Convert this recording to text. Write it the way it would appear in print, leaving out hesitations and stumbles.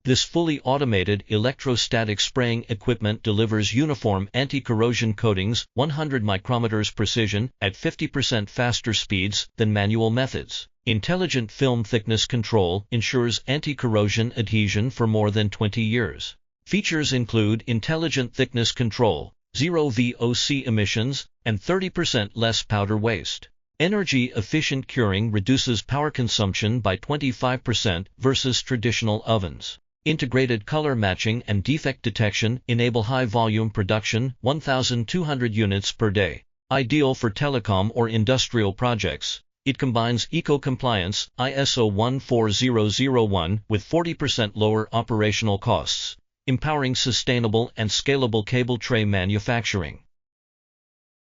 This fully automated electrostatic spraying equipment delivers uniform anti-corrosion coatings, 100 micrometers precision, at 50% faster speeds than manual methods. Intelligent film thickness control ensures anti-corrosion adhesion for more than 20 years. Features include intelligent thickness control, zero VOC emissions, and 30% less powder waste. Energy-efficient curing reduces power consumption by 25% versus traditional ovens. Integrated color matching and defect detection enable high-volume production, 1,200 units per day. Ideal for telecom or industrial projects. It combines eco-compliance, ISO 14001, with 40% lower operational costs, empowering sustainable and scalable cable tray manufacturing.